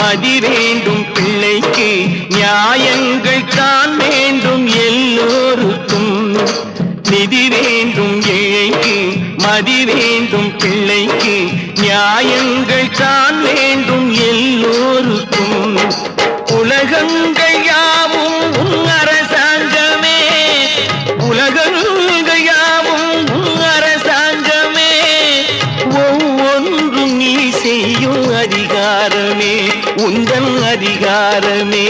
மதி வேண்டும் பிள்ளைக்கு நியாயங்கள் தான் வேண்டும் எல்லோருக்கும் நிதி வேண்டும் ஏழைக்கு மதி வேண்டும் பிள்ளைக்கு நியாயங்கள் தான் வேண்டும் எல்லோருக்கும் உலகங்கள் யாவும் அரசாங்கமே உலகங்கள் யாவும் அரசாங்கமே ஒவ்வொன்றும் நீ செய்யும் அதிகாரமே உந்தன் அதிகாரமே